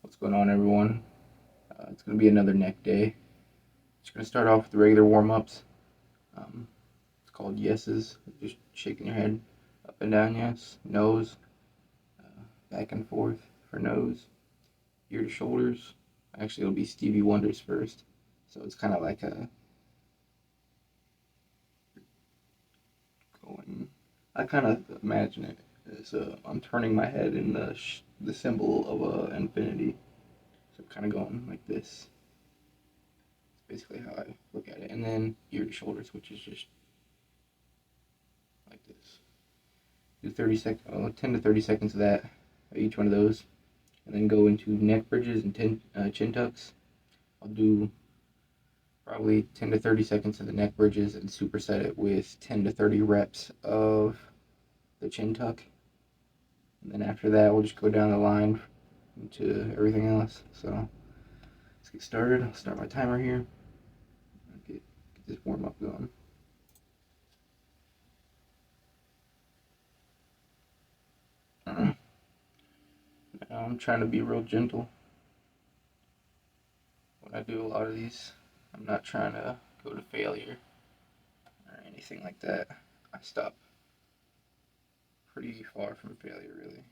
What's going on, everyone? It's going to be another neck day. Just going to start off with the regular warm-ups. It's called yeses, just shaking your head up and down, yes. Nose, back and forth for nose. Ear to shoulders. Actually, it'll be Stevie Wonders first. So it's kind of like a going. I kind of imagine it as I'm turning my head in the symbol of infinity. So kind of going like this. Basically how I look at it. And then ear to shoulders, which is just like this. Do 10 to 30 seconds of that, each one of those, and then go into neck bridges and chin tucks. I'll do probably 10 to 30 seconds of the neck bridges and superset it with 10 to 30 reps of the chin tuck. And then after that, we'll just go down the line into everything else. So let's get started. I'll start my timer here. Get this warm up going. Now I'm trying to be real gentle when I do a lot of these. I'm not trying to go to failure or anything like that. I stop pretty far from failure, really.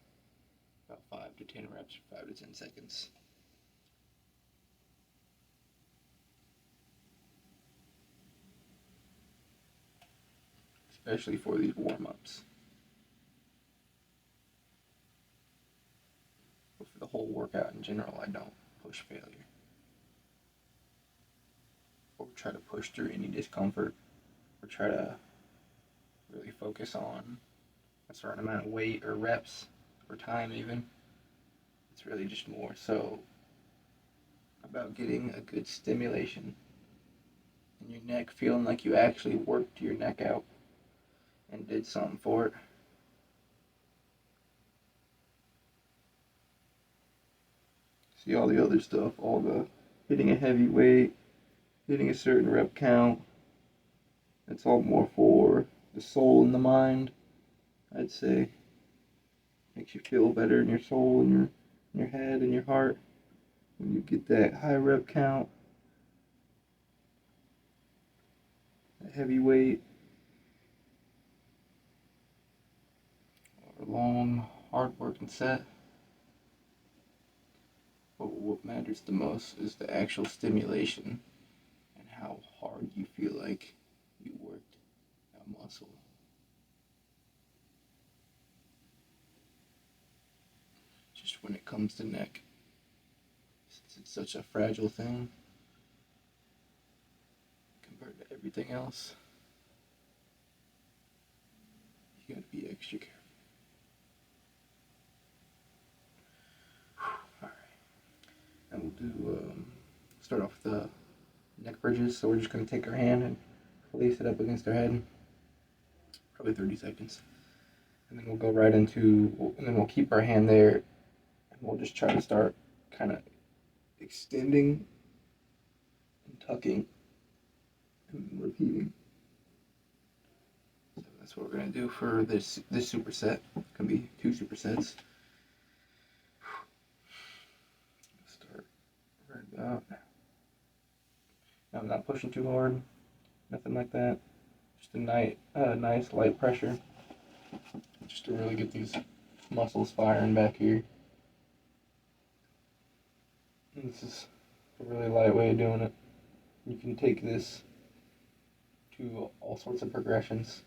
About 5 to 10 reps, 5 to 10 seconds. Especially for these warm-ups. But for the whole workout in general, I don't push failure. Or try to push through any discomfort. Or try to really focus on a certain amount of weight or reps or time even. It's really just more so about getting a good stimulation in your neck, feeling like you actually worked your neck out and did something for it. See all the other stuff, all the hitting a heavy weight, hitting a certain rep count. It's all more for the soul and the mind, I'd say. Makes you feel better in your soul and your head and your heart when you get that high rep count, that heavy weight, or long, hard working set. But what matters the most is the actual stimulation and how hard you feel like you worked that muscle. Just when it comes to neck, since it's such a fragile thing compared to everything else, you gotta be extra careful. Alright, and we'll do, start off with the neck bridges. So we're just gonna take our hand and place it up against our head, probably 30 seconds. And then we'll go right into, and then we'll keep our hand there, and we'll just try to start kind of extending and tucking and repeating. So that's what we're gonna do for this superset. It can be 2 supersets. Start right about. Now I'm not pushing too hard, nothing like that. Just a nice light pressure, just to really get these muscles firing back here. And this is a really light way of doing it. You can take this to all sorts of progressions.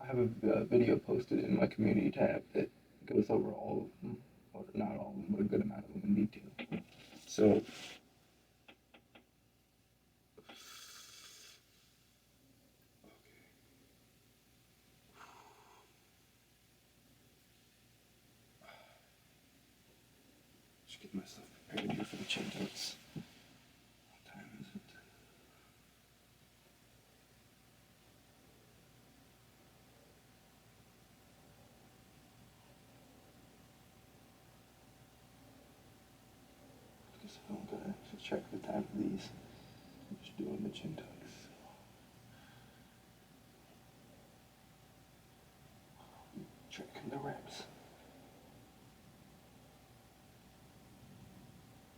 I have a video posted in my community tab that goes over all of them, or not all of them, but a good amount of them in detail. So, just get myself prepared here for the chin tucks. What time is it? I guess I don't gotta check the time for these. I'm just doing the chin tucks. Checking the reps.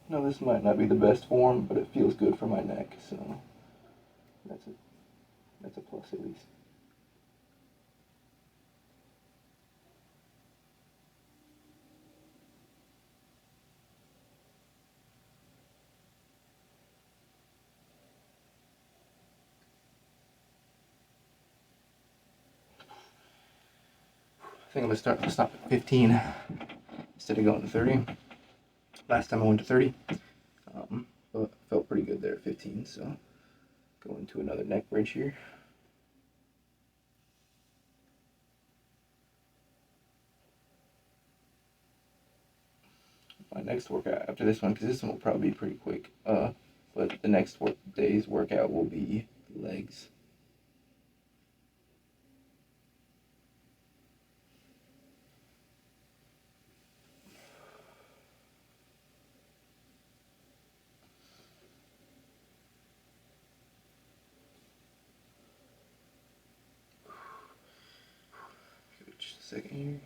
No, this might not be the best form, but it feels good for my neck, so that's a plus at least. I think I'm gonna stop at 15 instead of going to 30. Last time I went to 30, but felt pretty good there at 15. So going to another neck bridge here. My next workout after this one, because this one will probably be pretty quick. But the next day's workout will be legs. Just a second here.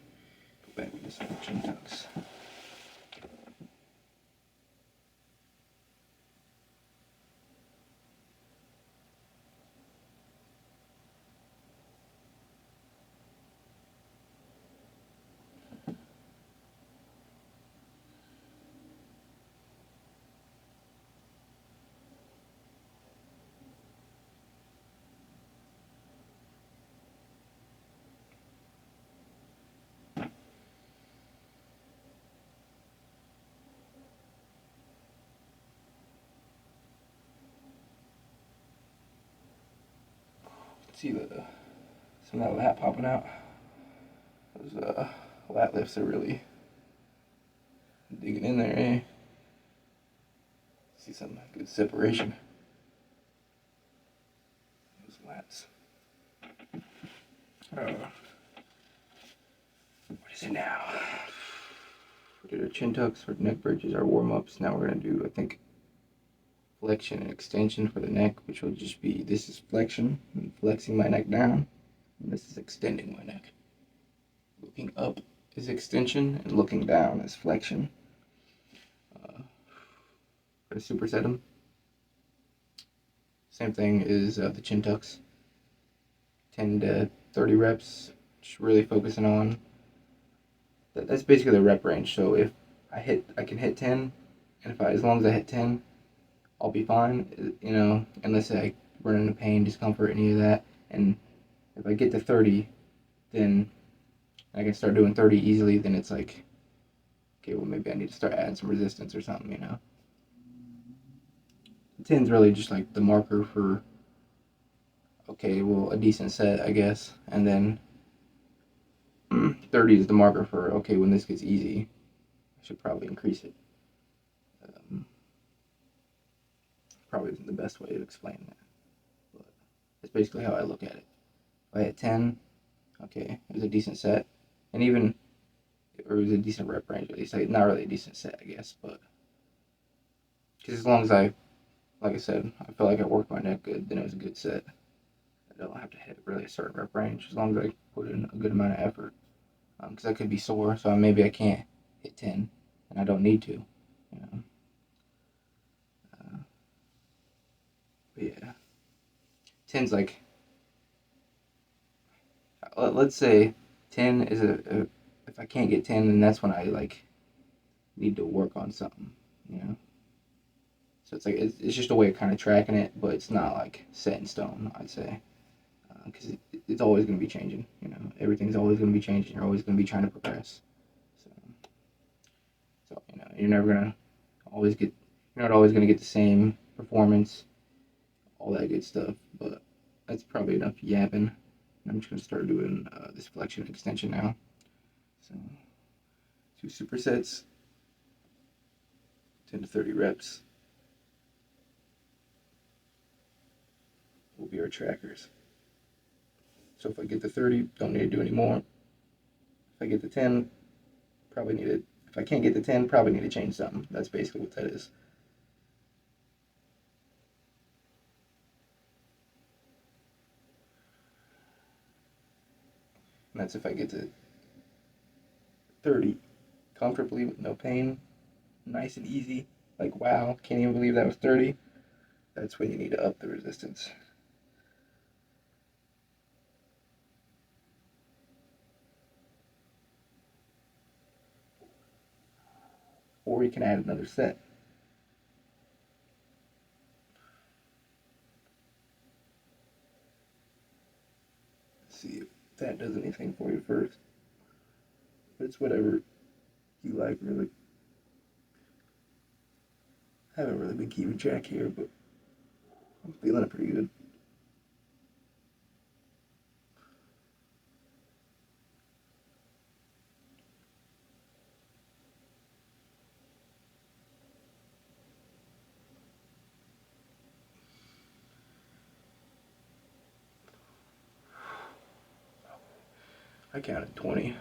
Go back to some chin tucks. See some of that lat popping out. Those lat lifts are really digging in there, eh? See some good separation. Those lats. What is it now? We did our chin tucks for neck bridges, our warm ups. Now we're gonna do, I think, flexion and extension for the neck, which will just be, this is flexion, and flexing my neck down, and this is extending my neck. Looking up is extension, and looking down is flexion. Gonna superset them. Same thing is the chin tucks. 10 to 30 reps, just really focusing on. That's basically the rep range. So if I can hit 10, and as long as I hit 10, I'll be fine, unless I run into pain, discomfort, any of that. And if I get to 30, then I can start doing 30 easily, then it's like, okay, well, maybe I need to start adding some resistance or something, 10's really just like the marker for, okay, well, a decent set, I guess. And then 30 is the marker for, okay, when this gets easy, I should probably increase it. Probably isn't the best way to explain that, but it's basically how I look at it. If I hit 10, okay, it was a decent set, and even, or it was a decent rep range at least. Like, not really a decent set, I guess, but because as long as like I said, I feel like I worked my neck good, then it was a good set. I don't have to hit really a certain rep range as long as I put in a good amount of effort. Because I could be sore, so maybe I can't hit 10, and I don't need to, But yeah, 10's like, let's say 10 is if I can't get 10, then that's when I like need to work on something, So it's like it's just a way of kind of tracking it, but it's not like set in stone, I'd say, because it's always going to be changing. Everything's always going to be changing. You're always going to be trying to progress. So you're never gonna always get. You're not always going to get the same performance, all that good stuff. But that's probably enough yapping. I'm just going to start doing this flexion extension now. So 2 supersets, 10 to 30 reps will be our trackers. So if I get to 30, don't need to do any more. If I get to 10, probably need to, if I can't get to 10, probably need to change something. That's basically what that is. And that's if I get to 30 comfortably with no pain, nice and easy. like, wow, can't even believe that was 30, that's when you need to up the resistance. Or you can add another set. Let's see if that does anything for you first. But it's whatever you like, really. I haven't really been keeping track here, but I'm feeling it pretty good. I counted 20.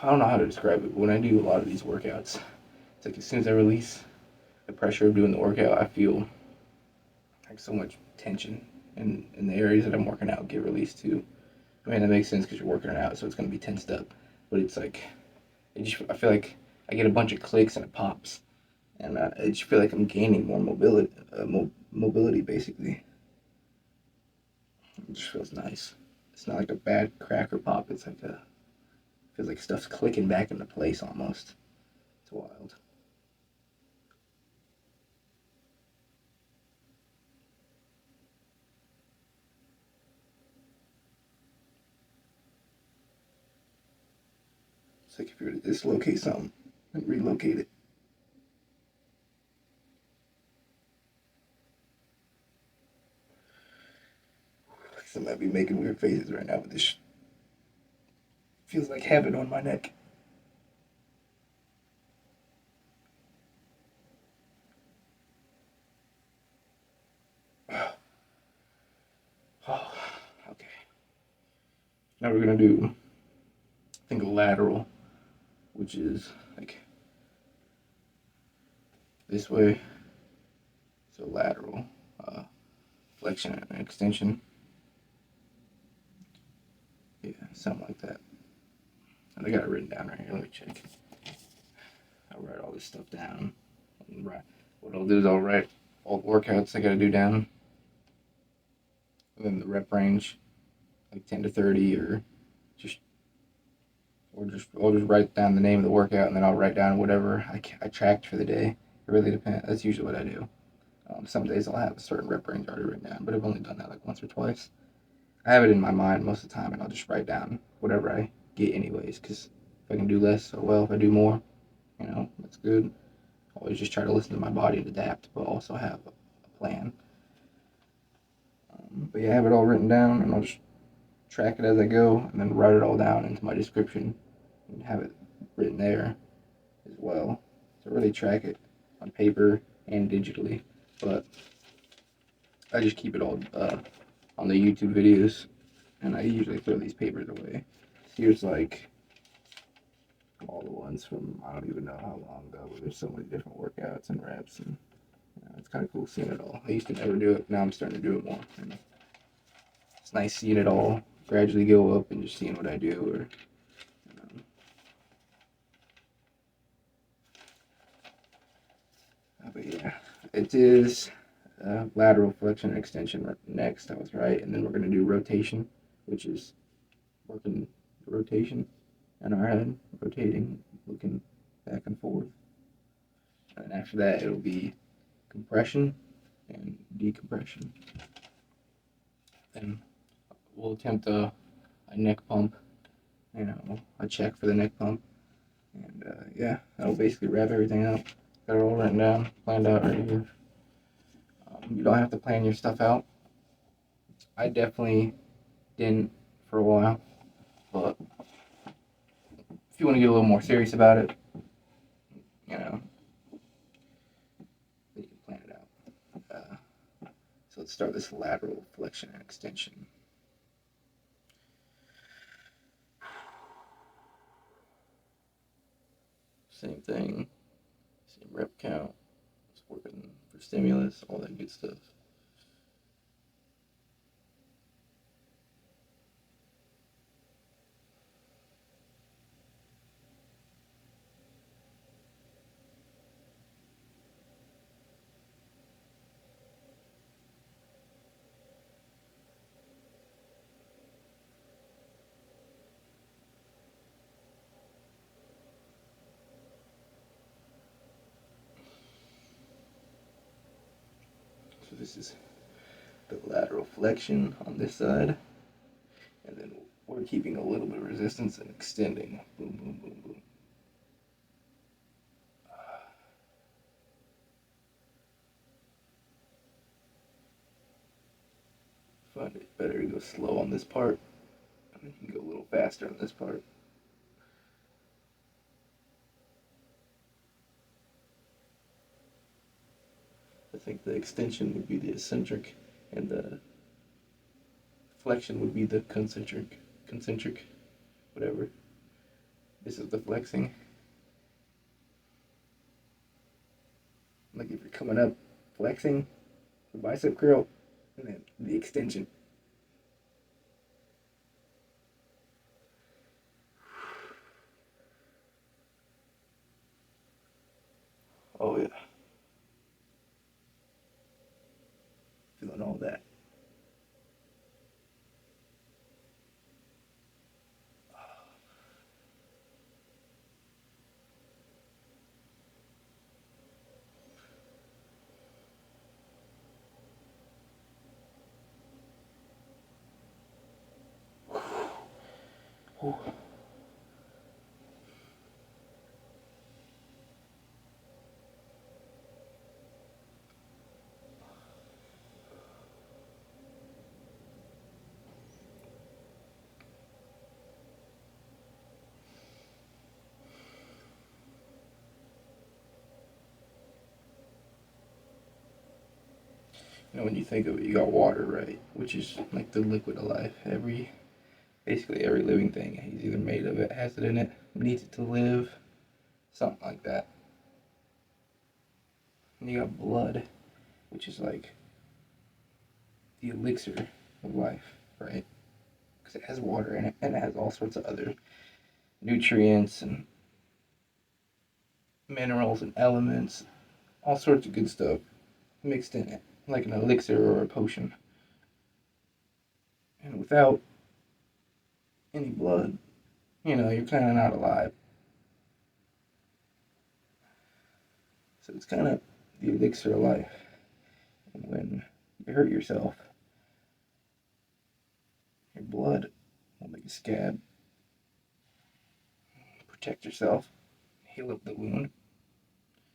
I don't know how to describe it, but when I do a lot of these workouts, it's like as soon as I release the pressure of doing the workout, I feel like so much tension in the areas that I'm working out get released too. I mean, that makes sense because you're working it out, so it's going to be tensed up. But it's like, I feel like I get a bunch of clicks and it pops. And I just feel like I'm gaining more mobility basically. It just feels nice. It's not like a bad crack or pop. It's like feels like stuff's clicking back into place almost. It's wild. It's like if you were to dislocate something and relocate it. I might be making weird faces right now, but this feels like heaven on my neck. Oh, okay. Now we're gonna do, I think, a lateral, which is like this way. So lateral flexion and extension. Yeah, something like that. And I got it written down right here. Let me check. I'll write all this stuff down. What I'll do is I'll write all the workouts I gotta do down, and then the rep range, like 10 to 30, just I'll just write down the name of the workout, and then I'll write down whatever I tracked for the day. It really depends. That's usually what I do. Some days I'll have a certain rep range already written down, but I've only done that like once or twice. I have it in my mind most of the time, and I'll just write down whatever I get anyways. Because if I can do less, so well. If I do more, that's good. Always just try to listen to my body and adapt, but also have a plan. But yeah, I have it all written down, and I'll just track it as I go, and then write it all down into my description, and have it written there as well. So really track it on paper and digitally, but I just keep it all on the YouTube videos, and I usually throw these papers away. Here's like all the ones from I don't even know how long ago, but there's so many different workouts and reps, and it's kind of cool seeing it all. I used to never do it, now I'm starting to do it more. And it's nice seeing it all gradually go up and just seeing what I do. Or but yeah, it is lateral flexion and extension next. I was right, and then we're gonna do rotation, which is working the rotation in our head, rotating, looking back and forth. And after that, it'll be compression and decompression. Then we'll attempt a neck pump, a check for the neck pump. And yeah, that'll basically wrap everything up. Got it all written down, planned out right here. You don't have to plan your stuff out. I definitely didn't for a while, but if you want to get a little more serious about it, you know, then you can plan it out. So let's start this lateral flexion and extension. Same thing, same rep count, just working for stimulus, all that good stuff. So this is the lateral flexion on this side, and then we're keeping a little bit of resistance and extending. Boom, boom, boom, boom. Find it better to go slow on this part, and then you can go a little faster on this part. I think the extension would be the eccentric, and the flexion would be the concentric, whatever. This is the flexing. Like if you're coming up, flexing, the bicep curl, and then the extension. Oh yeah. Feeling all that. Ooh. You know, when you think of it, you got water, right? Which is like the liquid of life. Basically every living thing is either made of it, has it in it, needs it to live, something like that. And you got blood, which is like the elixir of life, right? Because it has water in it, and it has all sorts of other nutrients and minerals and elements, all sorts of good stuff mixed in it, like an elixir or a potion. And without any blood, you're kind of not alive. So it's kind of the elixir of life. And when you hurt yourself, your blood will make a scab, protect yourself, heal up the wound,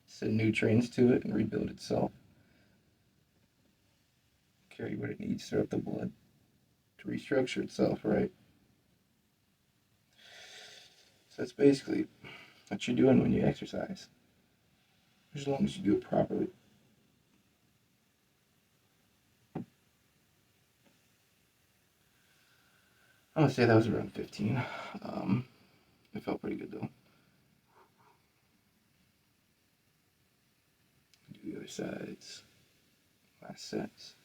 send nutrients to it, and rebuild itself. Carry what it needs throughout the blood to restructure itself, right? So that's basically what you're doing when you exercise, as long as you do it properly. I'm gonna say that was around 15. It felt pretty good though. Do the other sides, last sets.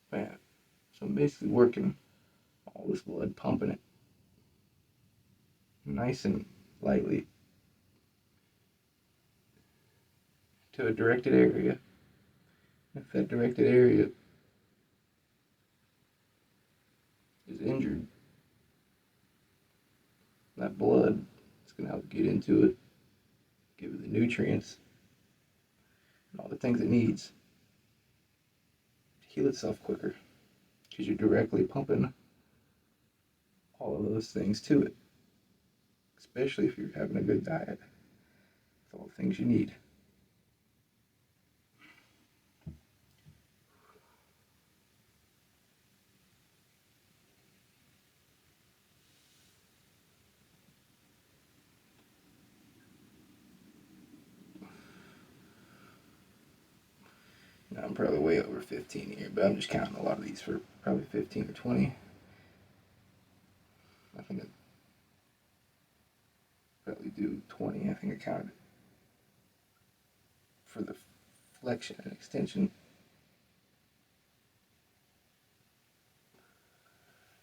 Man, so I'm basically working all this blood, pumping it nice and lightly to a directed area. If that directed area is injured, that blood is going to help get into it, give it the nutrients and all the things it needs to heal itself quicker, because you're directly pumping all of those things to it, especially if you're having a good diet with all the things you need. probably way over 15 here, but I'm just counting a lot of these for probably 15 or 20. I think I'd probably do 20. I think I counted for the flexion and extension.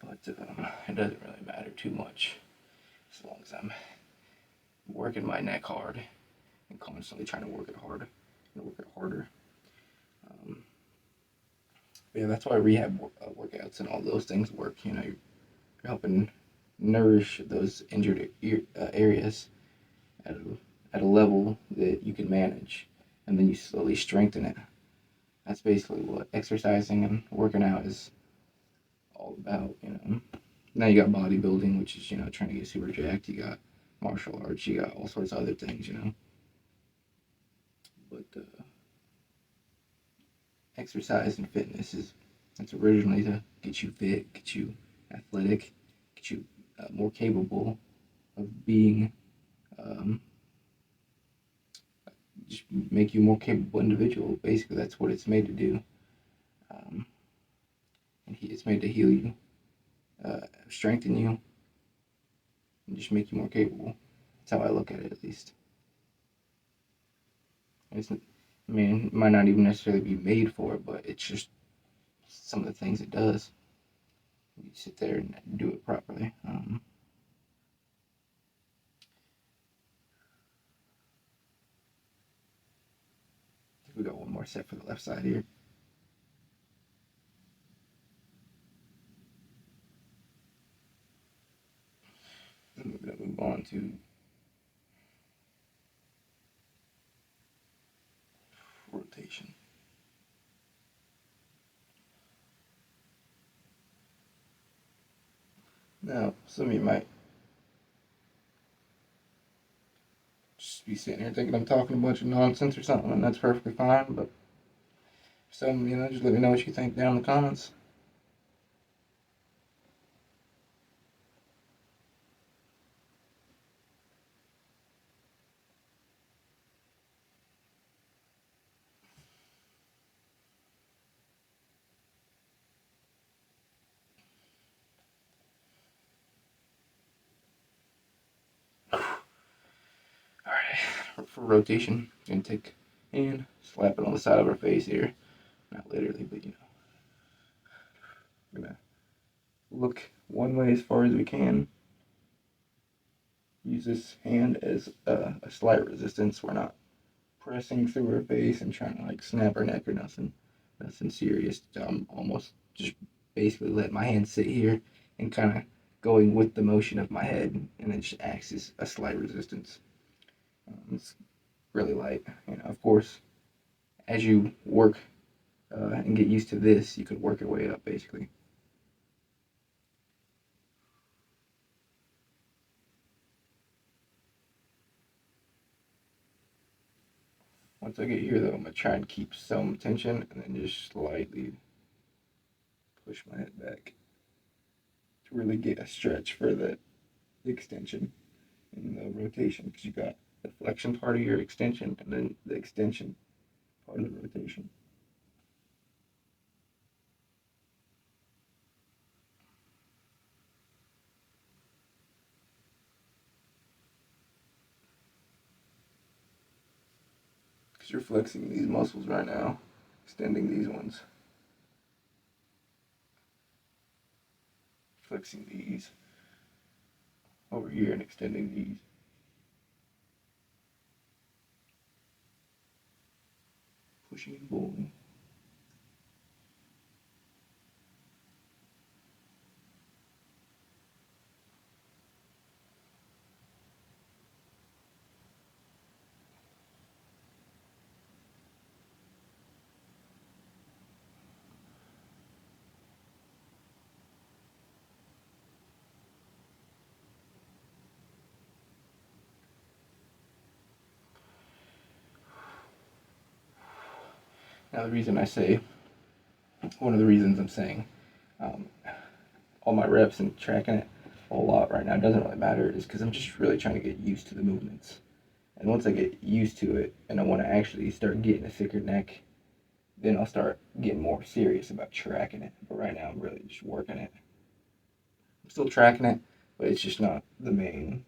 But it doesn't really matter too much as long as I'm working my neck hard and constantly trying to work it hard and work it harder. Yeah, that's why rehab workouts and all those things work. You know, you're helping nourish those injured areas at a level that you can manage, and then you slowly strengthen it. That's basically what exercising and working out is all about. You know, now you got bodybuilding, which is trying to get super jacked. You got martial arts. You got all sorts of other things. But exercise and fitness it's originally to get you fit, get you athletic, get you more capable of being, just make you a more capable individual. Basically, that's what it's made to do. And it's made to heal you, strengthen you, and just make you more capable. That's how I look at it, at least. It might not even necessarily be made for it, but it's just some of the things it does. You sit there and do it properly. I think we got one more set for the left side here. And we're going to move on to rotation. Now, some of you might just be sitting here thinking I'm talking a bunch of nonsense or something, and that's perfectly fine, but some, just let me know what you think down in the comments. For rotation, and take and slap it on the side of our face here. Not literally, but we're gonna look one way as far as we can. Use this hand as a slight resistance. We're not pressing through her face and trying to like snap her neck or nothing. Nothing serious. I'm almost just basically let my hand sit here and kind of going with the motion of my head, and it just acts as a slight resistance. It's really light. Of course, as you work and get used to this, you could work your way up basically. Once I get here though, I'm going to try and keep some tension and then just slightly push my head back to really get a stretch for the extension and the rotation, because you got the flexion part of your extension and then the extension part of the rotation. Because you're flexing these muscles right now, extending these ones, flexing these over here and extending these. Pushing and pulling. Now the reason I say, one of the reasons I'm saying all my reps and tracking it a whole lot right now doesn't really matter is because I'm just really trying to get used to the movements. And once I get used to it and I want to actually start getting a thicker neck, then I'll start getting more serious about tracking it. But right now I'm really just working it. I'm still tracking it, but it's just not the main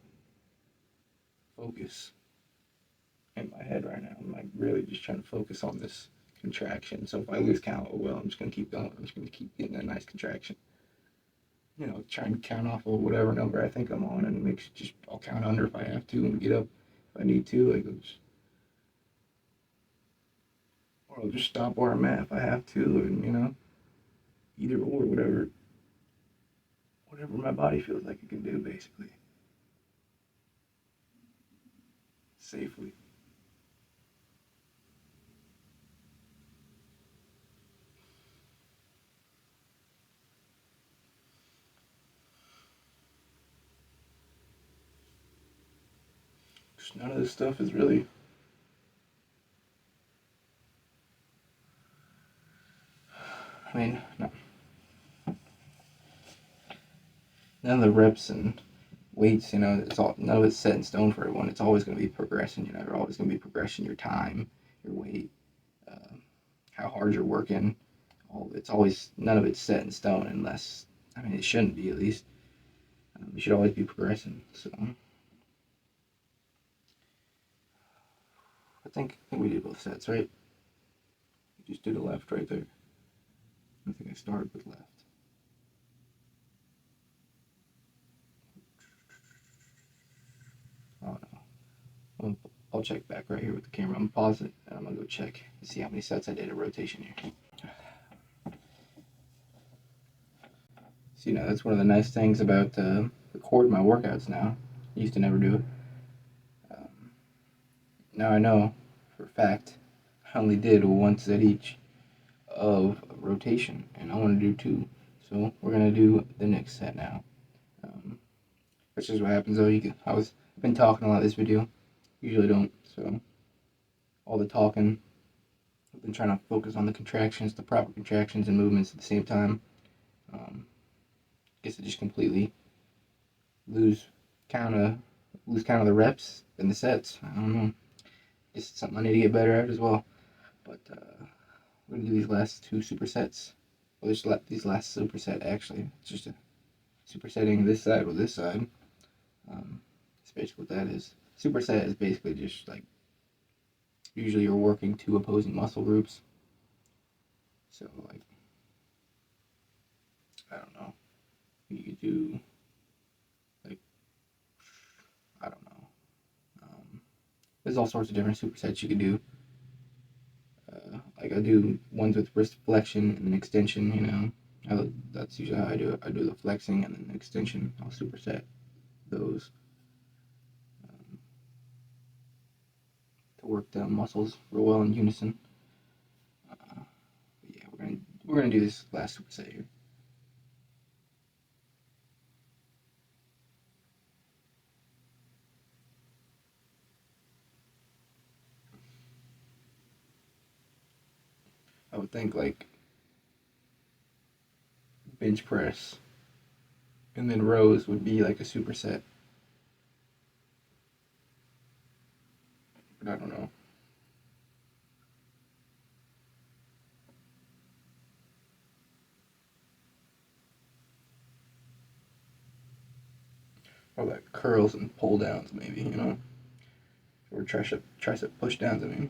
focus in my head right now. I'm like really just trying to focus on this contraction. So if I lose count, oh well, I'm just gonna keep going. I'm just gonna keep getting a nice contraction. You know, try and count off of whatever number I think I'm on, and I'll count under if I have to, and get up if I need to. Or I'll just stop where I'm at if I have to, and either or, whatever my body feels like it can do, basically, safely. Just none of this stuff is really. I mean, no, none of the reps and weights, none of it's set in stone for everyone. It's always going to be progression. You're always going to be progressing your time, your weight, uh, how hard you're working. It's always, none of it's set in stone unless, I mean, it shouldn't be at least. You should always be progressing. So I think we did both sets, right? We just did a left right there. I think I started with left. Oh no. I'll check back right here with the camera. I'm gonna pause it and I'm gonna go check and see how many sets I did of rotation here. So that's one of the nice things about recording my workouts now. I used to never do it. Now I know for a fact I only did one set each of rotation, and I want to do two. So we're gonna do the next set now. That's just what happens though. I've been talking a lot this video. Usually don't. So all the talking. I've been trying to focus on the contractions, the proper contractions and movements at the same time. Guess I just completely lose count of the reps and the sets. I don't know. It's something I need to get better at as well. But we're gonna do these last two supersets. Well, these last superset actually. It's just a supersetting this side with this side. That's basically what that is. Superset is basically just like usually you're working two opposing muscle groups. So like I don't know. You could do like I don't know. There's all sorts of different supersets you could do. Like I do ones with wrist flexion and then extension. That's usually how I do it. I do the flexing and then the extension. I'll superset those to work the muscles real well in unison. Yeah, we're gonna do this last superset here. I would think like bench press and then rows would be like a superset. But I don't know. Or like curls and pull downs maybe, or tricep push downs. I mean,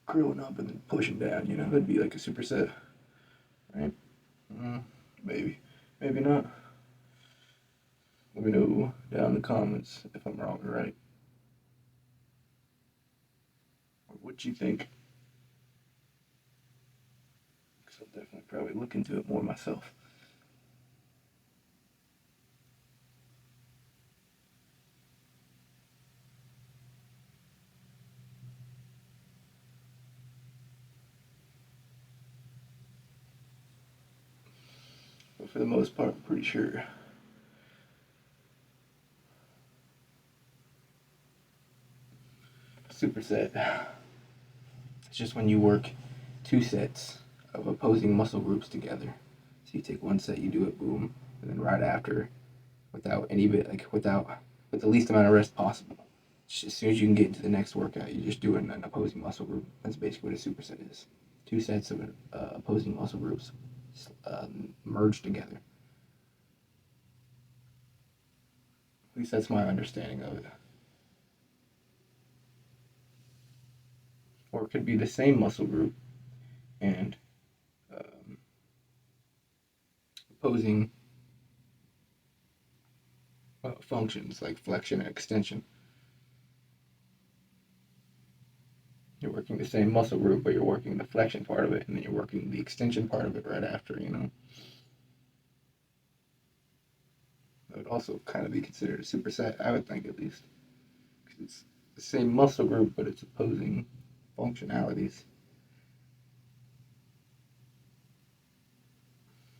curling up and then pushing down. That'd be like a superset, right? Maybe, maybe not. Let me know down in the comments if I'm wrong or right, or what you think. Because I'll definitely probably look into it more myself. But for the most part, I'm pretty sure. Superset. It's just when you work two sets of opposing muscle groups together. So you take one set, you do it, boom, and then right after, with the least amount of rest possible, as soon as you can get into the next workout, you're just doing an opposing muscle group. That's basically what a superset is. 2 sets of opposing muscle groups merged together. At least that's my understanding of it. Or it could be the same muscle group and opposing functions like flexion and extension. You're working the same muscle group, but you're working the flexion part of it, and then you're working the extension part of it right after, you know. That would also kind of be considered a superset, I would think, at least. Because it's the same muscle group, but it's opposing functionalities.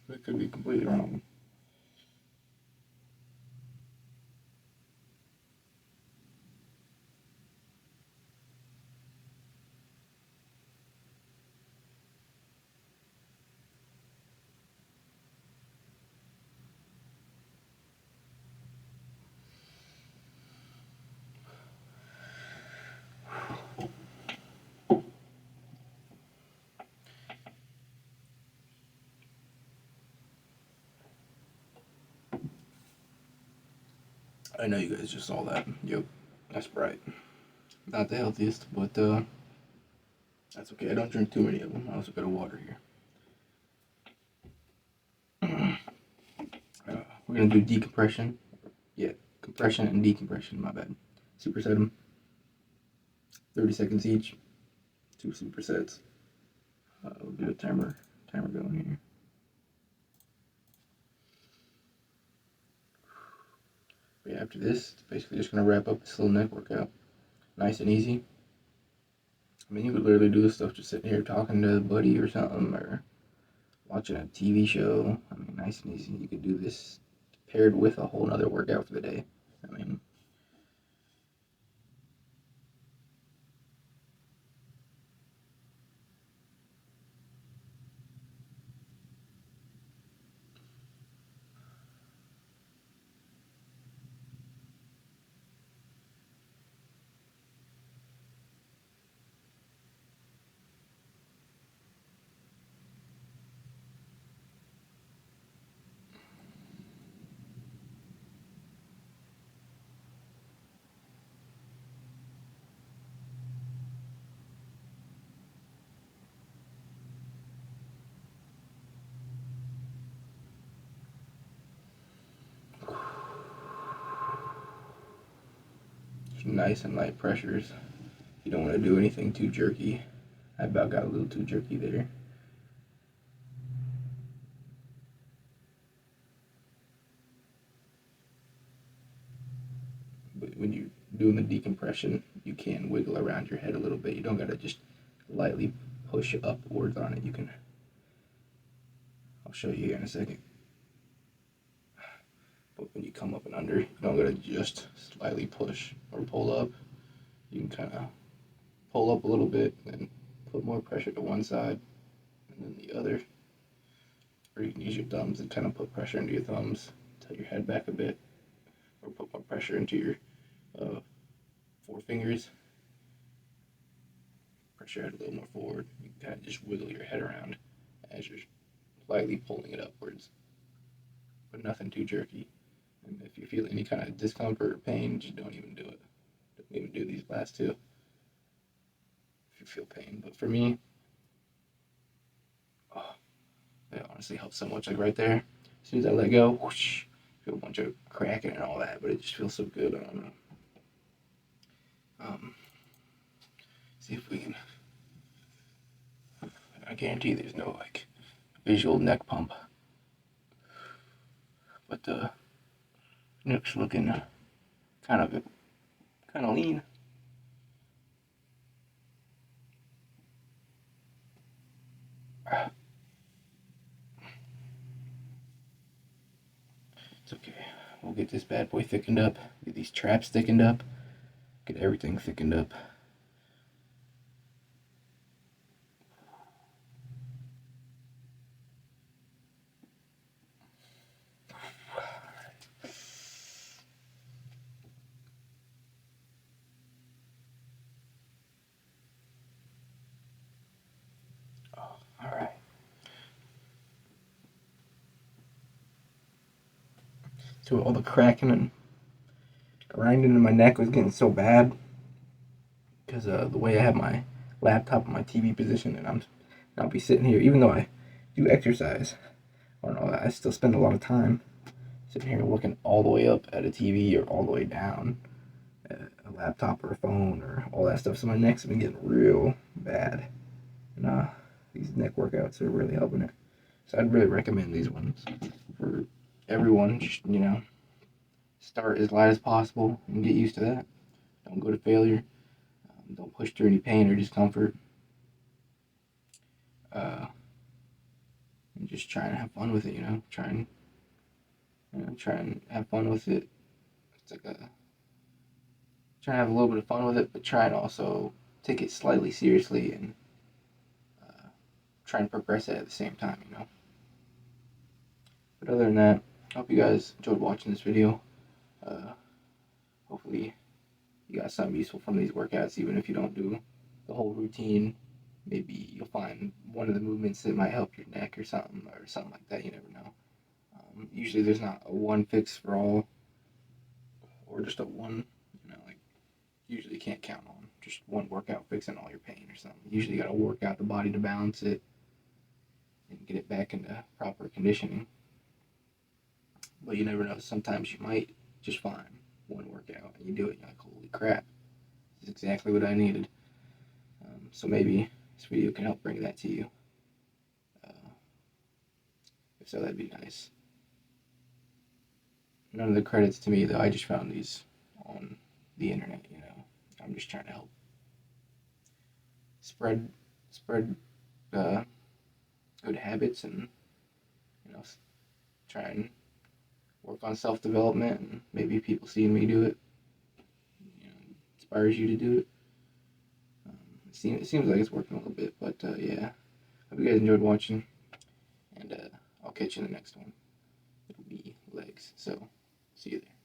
That could be completely wrong. I know you guys just saw that. Yep, that's right. Not the healthiest, but that's okay. I don't drink too many of them. I also got a water here. We're gonna do decompression. Yeah, compression and decompression. My bad. Superset them. 30 seconds each. 2 supersets. We'll do a timer going here. But yeah, after this, it's basically just gonna wrap up this little neck workout. Nice and easy. I mean, you could literally do this stuff just sitting here talking to a buddy or something, or watching a TV show. I mean, nice and easy. You could do this paired with a whole nother workout for the day. I mean, nice and light pressures. You don't want to do anything too jerky. I about got a little too jerky there. But when you're doing the decompression, you can wiggle around your head a little bit. You don't gotta just lightly push upwards on it. You can. I'll show you here in a second. But when you come up and under, you don't gotta just slightly push or pull up. You can kind of pull up a little bit, then put more pressure to one side and then the other. Or you can use your thumbs and kind of put pressure into your thumbs, tilt your head back a bit, or put more pressure into your forefingers. Pressure head a little more forward. You can kind of just wiggle your head around as you're slightly pulling it upwards, but nothing too jerky. And if you feel any kind of discomfort or pain, just don't even do it. Don't even do these last two if you feel pain. But for me, oh, it honestly helps so much. Like right there, as soon as I let go, whoosh, feel a bunch of cracking and all that, but it just feels so good. I don't know. See if we can. I guarantee there's no like visual neck pump, but the neck's looking kind of lean. It's okay. We'll get this bad boy thickened up. Get these traps thickened up. Get everything thickened up. So all the cracking and grinding in my neck was getting so bad because the way I have my laptop in my TV position, and I'll be sitting here, even though I do exercise, I don't know, I still spend a lot of time sitting here looking all the way up at a TV or all the way down at a laptop or a phone or all that stuff. So my neck's been getting real bad, and these neck workouts are really helping it. So I'd really recommend these ones for everyone. Just, start as light as possible and get used to that. Don't go to failure. Don't push through any pain or discomfort. And just try and have fun with it. Try and have fun with it. It's like try and have a little bit of fun with it, but try and also take it slightly seriously and try and progress it at the same time. But other than that, I hope you guys enjoyed watching this video. Hopefully you got something useful from these workouts, even if you don't do the whole routine. Maybe you'll find one of the movements that might help your neck or something like that. You never know. Usually there's not a one fix for all, or just a one, usually you can't count on just one workout fixing all your pain or something. Usually you gotta work out the body to balance it and get it back into proper conditioning. But you never know. Sometimes you might just find one workout and you do it and you're like, holy crap, this is exactly what I needed. So maybe this video can help bring that to you. If so, that'd be nice. None of the credits to me, though. I just found these on the internet. I'm just trying to help spread good habits, and try and work on self-development, and maybe people seeing me do it inspires you to do it. It seems like it's working a little bit, but yeah. Hope you guys enjoyed watching, and I'll catch you in the next one. It'll be legs, so see you there.